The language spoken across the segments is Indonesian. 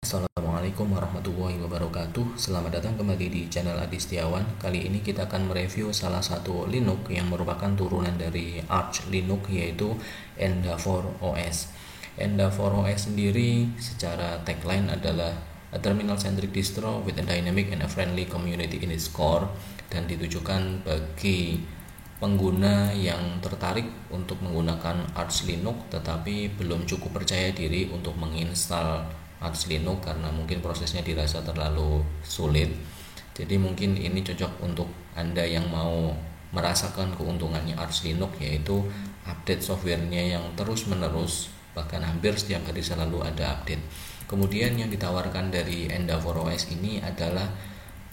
Assalamualaikum warahmatullahi wabarakatuh. Selamat datang kembali di channel Adi Setiawan. Kali ini kita akan mereview salah satu Linux yang merupakan turunan dari Arch Linux, yaitu Endeavour OS. Endeavour OS sendiri secara tagline adalah a terminal-centric distro with a dynamic and a friendly community in its core, dan ditujukan bagi pengguna yang tertarik untuk menggunakan Arch Linux tetapi belum cukup percaya diri untuk menginstal Arch Linux karena mungkin prosesnya dirasa terlalu sulit. Jadi mungkin ini cocok untuk Anda yang mau merasakan keuntungannya Arch Linux, yaitu update softwarenya yang terus menerus, bahkan hampir setiap hari selalu ada update. Kemudian yang ditawarkan dari Endeavour OS ini adalah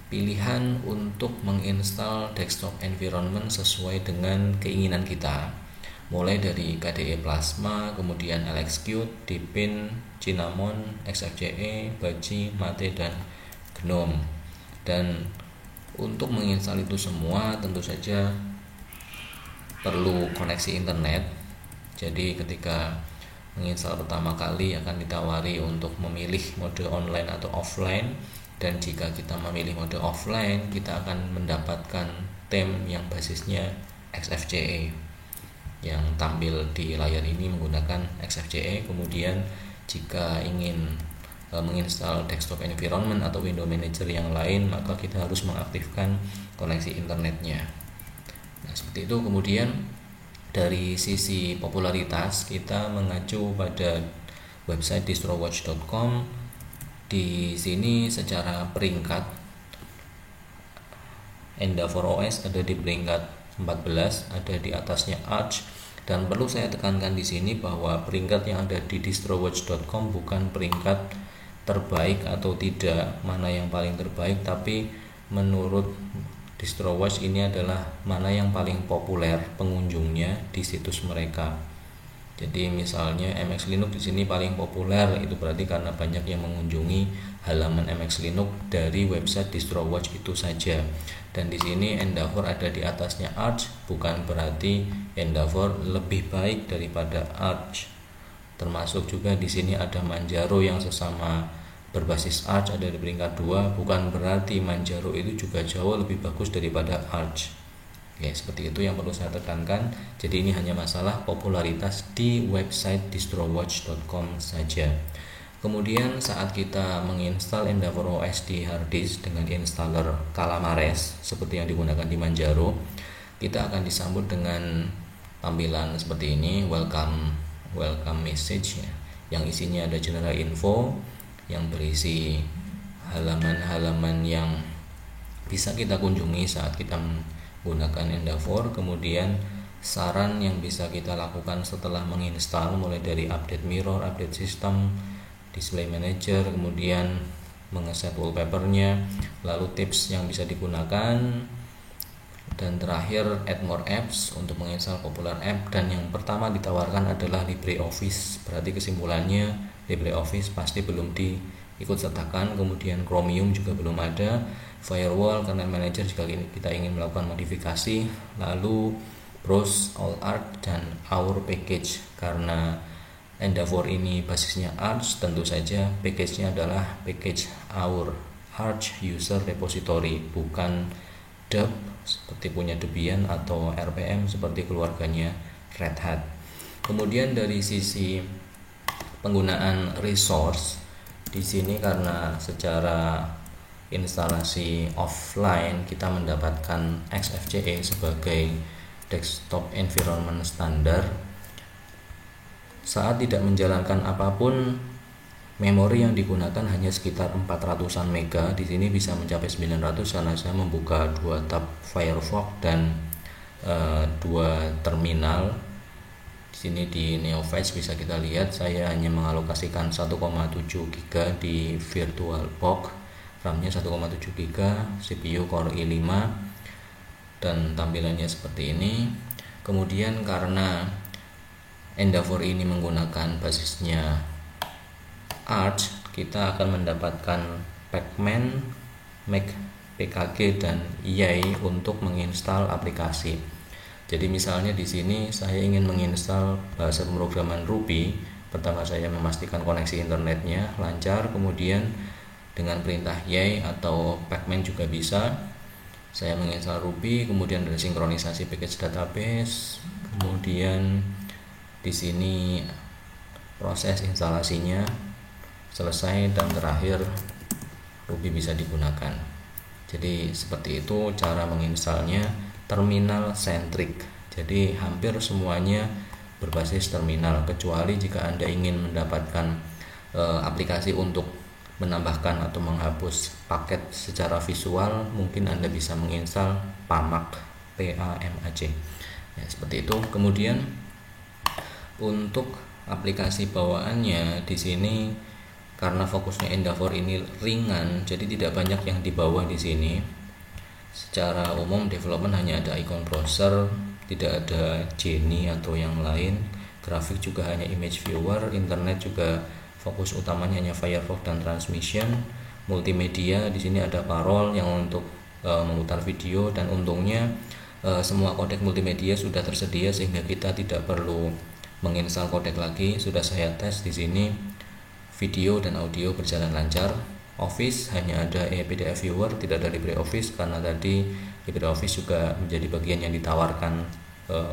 pilihan untuk menginstal desktop environment sesuai dengan keinginan kita, mulai dari KDE Plasma, kemudian LXQt, Deepin, Cinnamon, XFCE, Budgie, Mate, dan GNOME. Dan untuk menginstal itu semua tentu saja perlu koneksi internet. Jadi ketika menginstal pertama kali akan ditawari untuk memilih mode online atau offline, dan jika kita memilih mode offline kita akan mendapatkan theme yang basisnya XFCE yang tampil di layar ini menggunakan XFCE. Kemudian jika ingin menginstal desktop environment atau window manager yang lain, maka kita harus mengaktifkan koneksi internetnya. Nah, seperti itu. Kemudian dari sisi popularitas kita mengacu pada website distrowatch.com. Di sini secara peringkat Endeavour OS ada di peringkat 14, ada di atasnya Arch. Dan perlu saya tekankan di sini bahwa peringkat yang ada di distrowatch.com bukan peringkat terbaik atau tidak, mana yang paling terbaik, tapi menurut Distrowatch ini adalah mana yang paling populer pengunjungnya di situs mereka. Jadi misalnya MX Linux di sini paling populer, itu berarti karena banyak yang mengunjungi halaman MX Linux dari website Distrowatch itu saja. Dan di sini Endeavour ada di atasnya Arch, bukan berarti Endeavour lebih baik daripada Arch. Termasuk juga di sini ada Manjaro yang sesama berbasis Arch ada di peringkat 2, bukan berarti Manjaro itu juga jauh lebih bagus daripada Arch. Oke, seperti itu yang perlu saya tekankan. Jadi ini hanya masalah popularitas di website distrowatch.com saja. Kemudian saat kita menginstal Endeavour OS di hard disk dengan installer Calamares seperti yang digunakan di Manjaro, kita akan disambut dengan tampilan seperti ini, welcome message ya, yang isinya ada general info yang berisi halaman-halaman yang bisa kita kunjungi saat kita menggunakan Endeavour, kemudian saran yang bisa kita lakukan setelah menginstal mulai dari update mirror, update system, display manager, kemudian mengeset wallpapernya, lalu tips yang bisa digunakan, dan terakhir add more apps untuk menginstal popular app. Dan yang pertama ditawarkan adalah LibreOffice. Berarti kesimpulannya LibreOffice pasti belum diikut sertakan. Kemudian Chromium juga belum ada. Firewall, kernel manager jika kita ingin melakukan modifikasi. Lalu browse all art dan our package. Karena Endeavour ini basisnya Arch, tentu saja package-nya adalah package our Arch user repository, bukan deb seperti punya Debian atau RPM seperti keluarganya Red Hat. Kemudian dari sisi penggunaan resource di sini, karena secara instalasi offline kita mendapatkan XFCE sebagai desktop environment standar. Saat tidak menjalankan apapun, memori yang digunakan hanya sekitar 400-an mega. Di sini bisa mencapai 900 karena saya membuka 2 tab Firefox dan 2 terminal. Di sini di NeoFlash bisa kita lihat saya hanya mengalokasikan 1,7 GB di VirtualBox, RAM-nya 1,7 GB, CPU Core i5, dan tampilannya seperti ini. Kemudian karena Endeavour ini menggunakan basisnya Arch, kita akan mendapatkan Pacman, Mac PKG, dan Yay untuk menginstal aplikasi. Jadi misalnya di sini saya ingin menginstal bahasa pemrograman Ruby, Pertama saya memastikan koneksi internetnya lancar, kemudian dengan perintah yay atau pacman juga bisa. Saya menginstal Ruby, kemudian ada sinkronisasi package database, kemudian di sini proses instalasinya selesai dan terakhir Ruby bisa digunakan. Jadi seperti itu cara menginstalnya, terminal centric. Jadi hampir semuanya berbasis terminal, kecuali jika Anda ingin mendapatkan aplikasi untuk menambahkan atau menghapus paket secara visual, mungkin Anda bisa menginstal PAMAC, PAMAC. Ya, seperti itu. Kemudian untuk aplikasi bawaannya di sini karena fokusnya Endeavour ini ringan, jadi tidak banyak yang dibawa di sini. Secara umum development hanya ada icon browser, tidak ada Genie atau yang lain. Grafik juga hanya image viewer, internet juga fokus utamanya hanya Firefox dan transmission. Multimedia di sini ada Parol yang untuk memutar video, dan untungnya semua kodek multimedia sudah tersedia sehingga kita tidak perlu menginstal kodek lagi. Sudah saya tes di sini, video dan audio berjalan lancar. Office hanya ada PDF viewer, tidak ada LibreOffice karena tadi LibreOffice juga menjadi bagian yang ditawarkan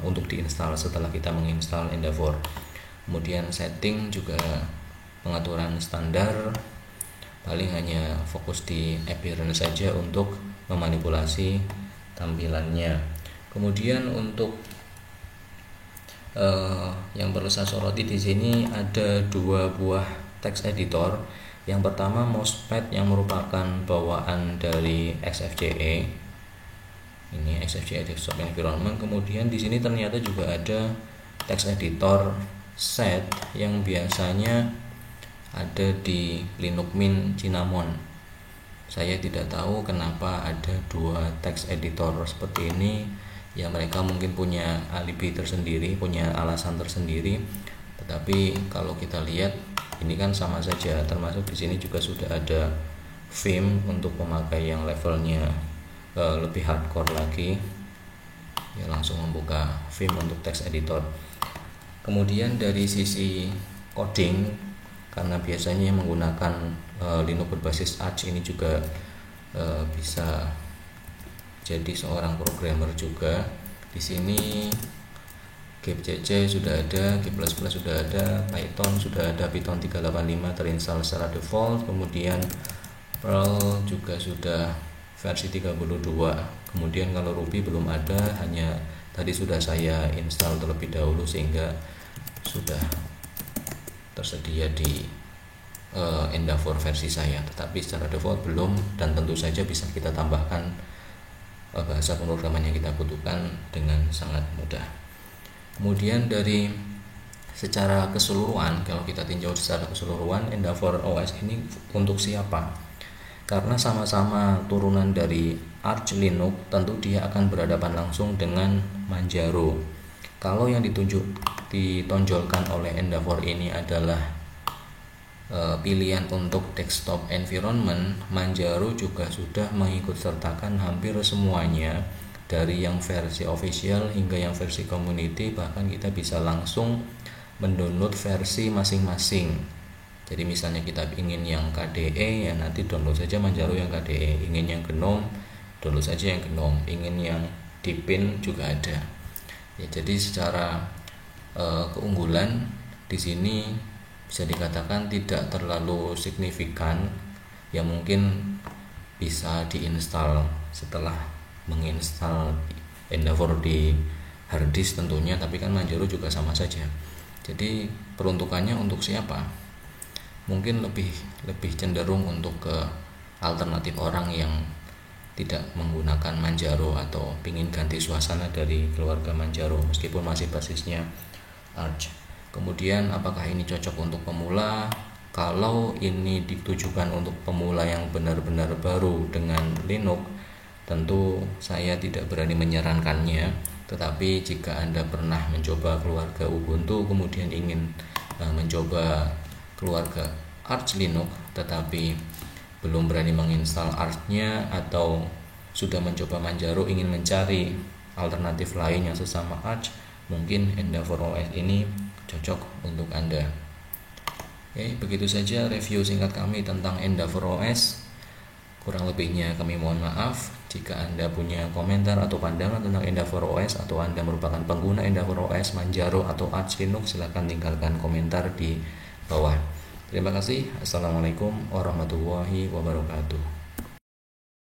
untuk diinstal setelah kita menginstal Endeavour. Kemudian setting juga pengaturan standar, paling hanya fokus di appearance saja untuk memanipulasi tampilannya. Kemudian untuk yang perlu saya soroti di sini ada 2 buah text editor. Yang pertama Mousepad yang merupakan bawaan dari XFCE. Ini XFCE Desktop Environment. Kemudian di sini ternyata juga ada text editor set yang biasanya ada di Linux Mint Cinnamon. Saya tidak tahu kenapa ada 2 text editor seperti ini. Ya mereka mungkin punya alibi tersendiri, punya alasan tersendiri. Tetapi kalau kita lihat ini kan sama saja, termasuk di sini juga sudah ada Vim untuk pemakai yang levelnya lebih hardcore lagi. Ya langsung membuka Vim untuk text editor. Kemudian dari sisi coding, karena biasanya menggunakan Linux berbasis Arch ini juga bisa jadi seorang programmer juga. Di sini GCC sudah ada, G++ sudah ada, Python sudah ada, Python 385 terinstall secara default, kemudian Perl juga sudah versi 32. Kemudian kalau Ruby belum ada, hanya tadi sudah saya install terlebih dahulu sehingga sudah tersedia di Endeavour versi saya, tetapi secara default belum, dan tentu saja bisa kita tambahkan bahasa pemrograman yang kita butuhkan dengan sangat mudah. Kemudian dari secara keseluruhan, kalau kita tinjau secara keseluruhan, Endeavour OS ini untuk siapa? Karena sama-sama turunan dari Arch Linux, tentu dia akan berhadapan langsung dengan Manjaro. Kalau yang ditonjolkan oleh Endeavour ini adalah pilihan untuk desktop environment, Manjaro juga sudah mengikut sertakan hampir semuanya, dari yang versi official hingga yang versi community. Bahkan kita bisa langsung mendownload versi masing-masing. Jadi misalnya kita ingin yang KDE, ya nanti download saja Manjaro yang KDE. Ingin yang GNOME, download saja yang GNOME. Ingin yang Deepin juga ada. Ya, jadi secara keunggulan di sini bisa dikatakan tidak terlalu signifikan. Ya mungkin bisa diinstal setelah menginstal Endeavour di harddisk tentunya, tapi kan Manjaro juga sama saja. Jadi peruntukannya untuk siapa? Mungkin lebih cenderung untuk ke alternatif orang yang tidak menggunakan Manjaro atau ingin ganti suasana dari keluarga Manjaro meskipun masih basisnya Arch. Kemudian apakah ini cocok untuk pemula? Kalau ini ditujukan untuk pemula yang benar-benar baru dengan Linux, tentu saya tidak berani menyarankannya. Tetapi jika Anda pernah mencoba keluarga Ubuntu, kemudian ingin mencoba keluarga Arch Linux, tetapi belum berani menginstal Arch-nya, atau sudah mencoba Manjaro ingin mencari alternatif lain yang sesama Arch, mungkin Endeavour OS ini cocok untuk Anda. Begitu saja review singkat kami tentang Endeavour OS. Kurang lebihnya kami mohon maaf. Jika Anda punya komentar atau pandangan tentang Endeavour OS atau Anda merupakan pengguna Endeavour OS, Manjaro atau Arch Linux, silakan tinggalkan komentar di bawah. Terima kasih. Assalamualaikum warahmatullahi wabarakatuh.